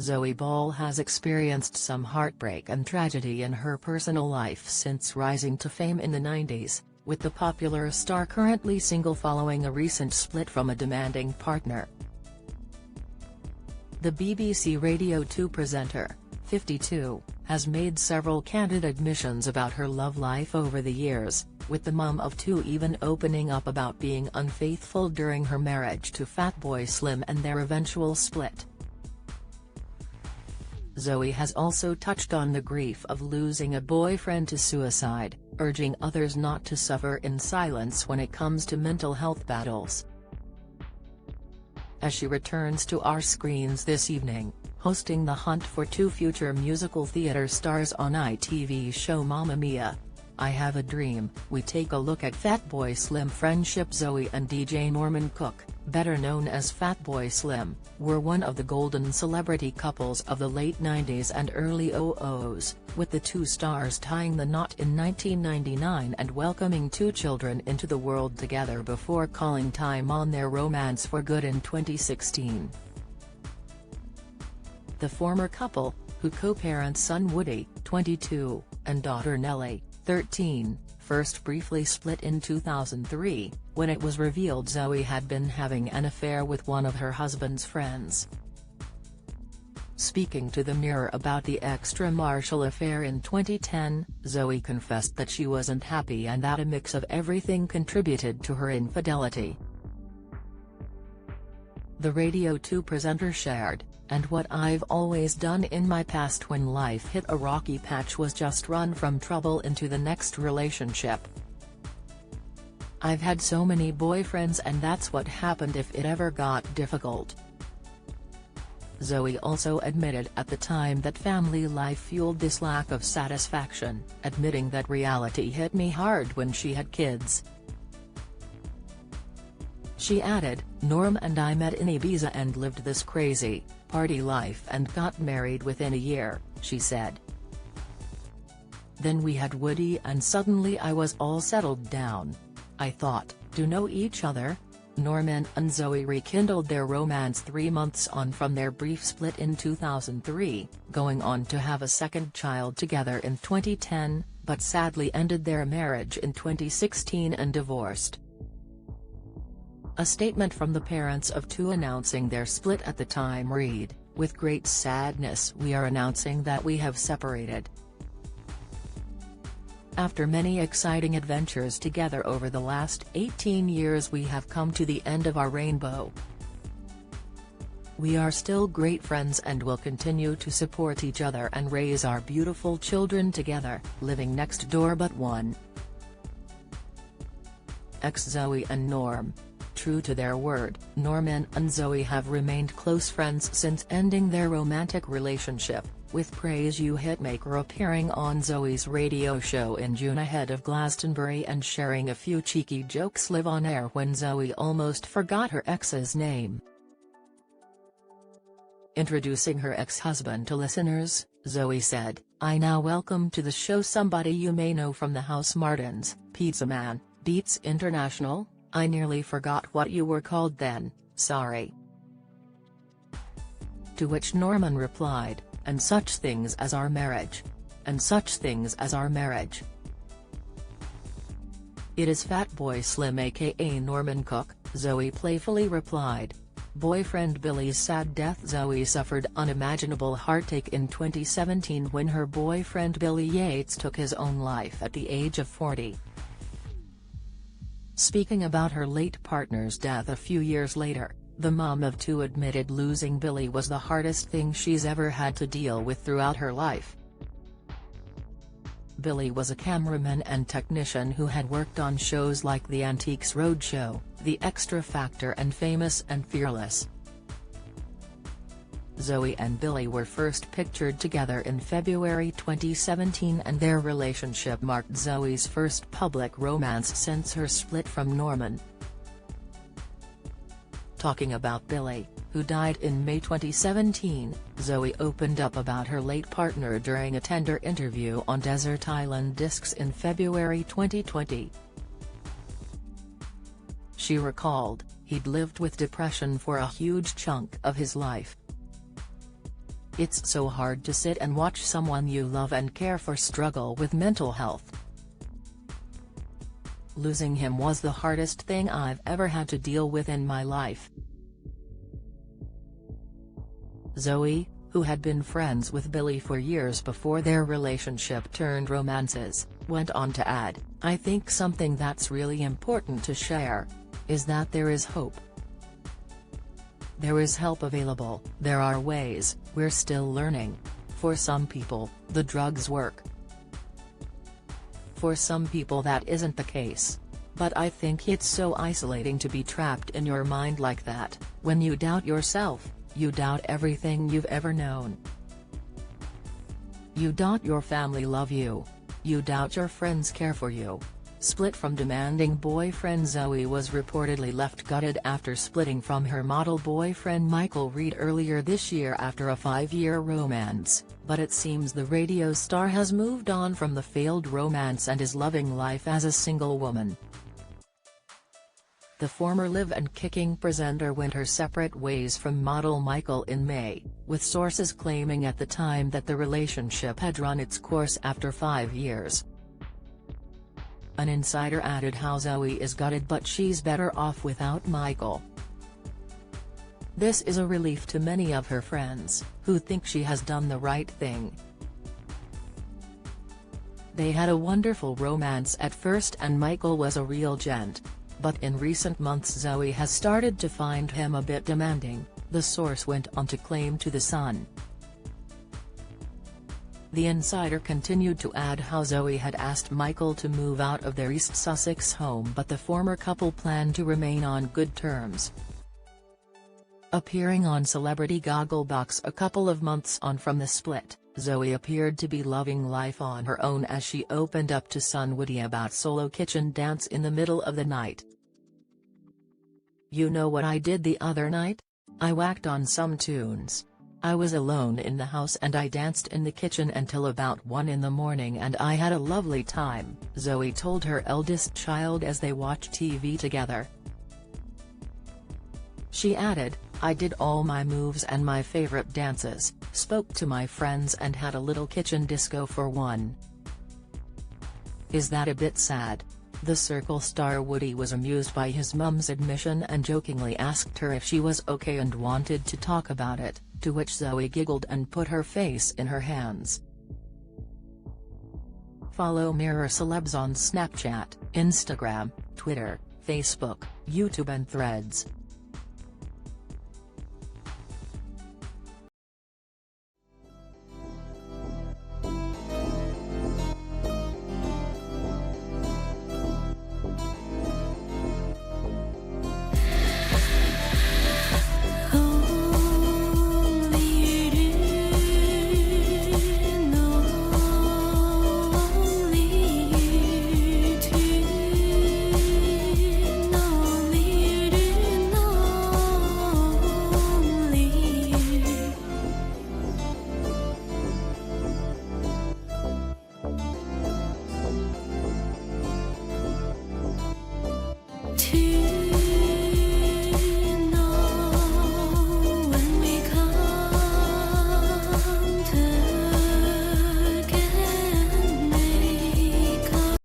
Zoe Ball has experienced some heartbreak and tragedy in her personal life since rising to fame in the 90s, with the popular star currently single following a recent split from a demanding partner. The BBC Radio 2 presenter, 52, has made several candid admissions about her love life over the years, with the mum of two even opening up about being unfaithful during her marriage to Fatboy Slim and their eventual split. Zoe has also touched on the grief of losing a boyfriend to suicide, urging others not to suffer in silence when it comes to mental health battles. As she returns to our screens this evening, hosting The Hunt for Two future musical theatre stars on ITV's show Mamma Mia! I Have a Dream, we take a look at Fatboy Slim friendship. Zoe and DJ Norman Cook, better known as Fatboy Slim, were one of the golden celebrity couples of the late 90s and early 00s, with the two stars tying the knot in 1999 and welcoming two children into the world together before calling time on their romance for good in 2016. The former couple, who co-parent son Woody, 22, and daughter Nellie, 13, first briefly split in 2003, when it was revealed Zoe had been having an affair with one of her husband's friends. Speaking to The Mirror about the extramarital affair in 2010, Zoe confessed that she wasn't happy and that a mix of everything contributed to her infidelity. The Radio 2 presenter shared, "And what I've always done in my past when life hit a rocky patch was just run from trouble into the next relationship. I've had so many boyfriends and that's what happened if it ever got difficult." Zoe also admitted at the time that family life fueled this lack of satisfaction, admitting that reality hit me hard when she had kids. She added, "Norm and I met in Ibiza and lived this crazy, party life and got married within a year," she said. "Then we had Woody and suddenly I was all settled down. I thought, do know each other?" Norman and Zoe rekindled their romance 3 months on from their brief split in 2003, going on to have a second child together in 2010, but sadly ended their marriage in 2016 and divorced. A statement from the parents of two announcing their split at the time read, "With great sadness we are announcing that we have separated. After many exciting adventures together over the last 18 years we have come to the end of our rainbow. We are still great friends and will continue to support each other and raise our beautiful children together, living next door but one." Ex-Zoe and Norm. True to their word, Norman and Zoe have remained close friends since ending their romantic relationship, with Praise You hitmaker appearing on Zoe's radio show in June ahead of Glastonbury and sharing a few cheeky jokes live on air when Zoe almost forgot her ex's name. Introducing her ex-husband to listeners, Zoe said, "I now welcome to the show somebody you may know from the House Martins, Pizza Man, Beats International. I nearly forgot what you were called then, sorry." To which Norman replied, "And such things as our marriage. And such things as our marriage." "It is Fatboy Slim aka Norman Cook," Zoe playfully replied. Boyfriend Billy's sad death. Zoe suffered unimaginable heartache in 2017 when her boyfriend Billy Yates took his own life at the age of 40. Speaking about her late partner's death a few years later, the mom of two admitted losing Billy was the hardest thing she's ever had to deal with throughout her life. Billy was a cameraman and technician who had worked on shows like The Antiques Roadshow, The Extra Factor and Famous and Fearless. Zoe and Billy were first pictured together in February 2017 and their relationship marked Zoe's first public romance since her split from Norman. Talking about Billy, who died in May 2017, Zoe opened up about her late partner during a tender interview on Desert Island Discs in February 2020. She recalled, "He'd lived with depression for a huge chunk of his life. It's so hard to sit and watch someone you love and care for struggle with mental health. Losing him was the hardest thing I've ever had to deal with in my life. Zoe, who had been friends with Billy for years before their relationship turned romances, went on to add, "I think something that's really important to share is that there is hope. There is help available, there are ways, we're still learning. For some people, the drugs work. For some people that isn't the case. But I think it's so isolating to be trapped in your mind like that, when you doubt yourself, you doubt everything you've ever known. You doubt your family love you. You doubt your friends care for you." Split from demanding boyfriend Zoe was reportedly left gutted after splitting from her model boyfriend Michael Reed earlier this year after a 5-year romance, but it seems the radio star has moved on from the failed romance and is loving life as a single woman. The former Live and Kicking presenter went her separate ways from model Michael in May, with sources claiming at the time that the relationship had run its course after 5 years. An insider added how Zoe is gutted but she's better off without Michael. This is a relief to many of her friends, who think she has done the right thing. They had a wonderful romance at first and Michael was a real gent. But in recent months Zoe has started to find him a bit demanding, the source went on to claim to The Sun. The insider continued to add how Zoe had asked Michael to move out of their East Sussex home but the former couple planned to remain on good terms. Appearing on Celebrity Gogglebox a couple of months on from the split, Zoe appeared to be loving life on her own as she opened up to Son Woody about solo kitchen dance in the middle of the night. "You know what I did the other night? I whacked on some tunes. I was alone in the house and I danced in the kitchen until about 1 in the morning and I had a lovely time," Zoe told her eldest child as they watched TV together. She added, "I did all my moves and my favorite dances, spoke to my friends and had a little kitchen disco for one." Is that a bit sad? The Circle star Woody was amused by his mum's admission and jokingly asked her if she was okay and wanted to talk about it, to which Zoe giggled and put her face in her hands. Follow Mirror Celebs on Snapchat, Instagram, Twitter, Facebook, YouTube and Threads.